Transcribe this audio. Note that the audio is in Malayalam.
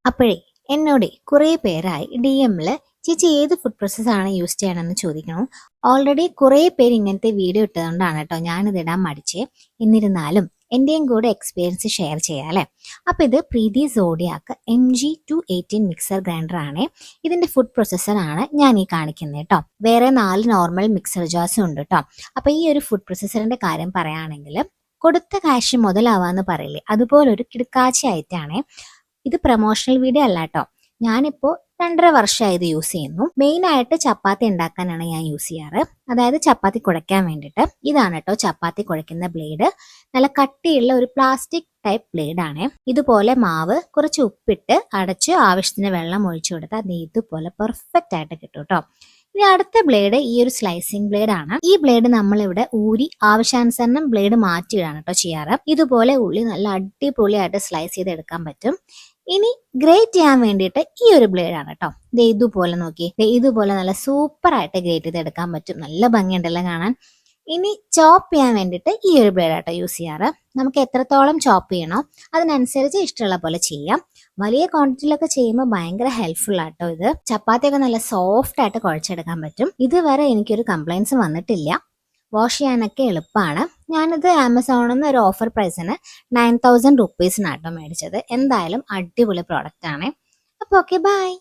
അപ്പോഴേ എന്നോട് കുറേ പേരായി DM-ൽ ചേച്ചി ഏത് ഫുഡ് പ്രോസസ്സാണ് യൂസ് ചെയ്യണമെന്ന് ചോദിക്കണം. ഓൾറെഡി കുറേ പേര് ഇങ്ങനത്തെ വീഡിയോ ഇട്ടതുകൊണ്ടാണ് കേട്ടോ ഞാനിത് ഇടാൻ മടിച്ചേ. എന്നിരുന്നാലും എൻ്റെയും കൂടെ എക്സ്പീരിയൻസ് ഷെയർ ചെയ്യാം അല്ലേ. അപ്പോൾ ഇത് പ്രീതി സോഡിയാക്ക് MG218 മിക്സർ ഗ്രൈൻഡർ ആണ്. ഇതിൻ്റെ ഫുഡ് പ്രോസസ്സറാണ് ഞാൻ ഈ കാണിക്കുന്നത് കേട്ടോ. വേറെ 4 നോർമൽ മിക്സർ ജാർസും ഉണ്ട് കേട്ടോ. അപ്പോൾ ഈ ഒരു ഫുഡ് പ്രോസസ്സറിൻ്റെ കാര്യം പറയുകയാണെങ്കിൽ കൊടുത്ത കാശ് മുതലാവാന്ന് പറയില്ലേ, അതുപോലൊരു കിടക്കാച്ചി ആയിട്ടാണ്. ഇത് പ്രൊമോഷണൽ വീഡിയോ അല്ല കേട്ടോ. ഞാനിപ്പോൾ 2.5 വർഷമായി ഇത് യൂസ് ചെയ്യുന്നു. മെയിനായിട്ട് ചപ്പാത്തി ഉണ്ടാക്കാനാണ് ഞാൻ യൂസ് ചെയ്യാറ്, അതായത് ചപ്പാത്തി കുഴയ്ക്കാൻ വേണ്ടിയിട്ട്. ഇതാണ് കേട്ടോ ചപ്പാത്തി കുഴയ്ക്കുന്ന ബ്ലേഡ്. നല്ല കട്ടിയുള്ള ഒരു പ്ലാസ്റ്റിക് ടൈപ്പ് ബ്ലേഡ് ആണ്. ഇതുപോലെ മാവ് കുറച്ച് ഉപ്പിട്ട് അടച്ച് ആവശ്യത്തിന് വെള്ളം ഒഴിച്ചു കൊടുത്താൽ അത് ഇതുപോലെ പെർഫെക്റ്റ് ആയിട്ട് കിട്ടും കേട്ടോ. ഇനി അടുത്ത ബ്ലേഡ് ഈ ഒരു സ്ലൈസിങ് ബ്ലേഡ് ആണ്. ഈ ബ്ലേഡ് നമ്മളിവിടെ ഊരി ആവശ്യാനുസരണം ബ്ലേഡ് മാറ്റിയിടാണ് കേട്ടോ ചെയ്യാറ്. ഇതുപോലെ ഉള്ളി നല്ല അടിപൊളിയായിട്ട് സ്ലൈസ് ചെയ്ത് എടുക്കാൻ പറ്റും. ഇനി ഗ്രേറ്റ് ചെയ്യാൻ വേണ്ടിയിട്ട് ഈ ഒരു ബ്ലേഡ് ആണ് കേട്ടോ. ഇതുപോലെ നോക്കി, ഇതുപോലെ നല്ല സൂപ്പർ ആയിട്ട് ഗ്രേറ്റ് ചെയ്ത് എടുക്കാൻ പറ്റും. നല്ല ഭംഗിയുണ്ടല്ലോ കാണാൻ. ഇനി ചോപ്പ് ചെയ്യാൻ വേണ്ടിയിട്ട് ഈ ഒരു ബ്ലേഡ് ആട്ടോ യൂസ് ചെയ്യാറ്. നമുക്ക് എത്രത്തോളം ചോപ്പ് ചെയ്യണോ അതിനനുസരിച്ച് ഇഷ്ടമുള്ള പോലെ ചെയ്യാം. വലിയ ക്വാണ്ടിറ്റിയിലൊക്കെ ചെയ്യുമ്പോൾ ഭയങ്കര ഹെൽപ്ഫുൾ ആട്ടോ ഇത്. ചപ്പാത്തിയൊക്കെ നല്ല സോഫ്റ്റ് ആയിട്ട് കുഴച്ചെടുക്കാൻ പറ്റും. ഇതുവരെ എനിക്കൊരു കംപ്ലൈൻസ് വന്നിട്ടില്ല. വാഷ് ചെയ്യാനൊക്കെ എളുപ്പമാണ്. ഞാനിത് ആമസോണിൽ നിന്ന് ഒരു ഓഫർ പ്രൈസിന് 9000 റുപ്പീസിനാട്ടോ മേടിച്ചത്. എന്തായാലും അടിപൊളി പ്രോഡക്റ്റ് ആണ്. അപ്പോൾ ഓക്കെ, ബൈ.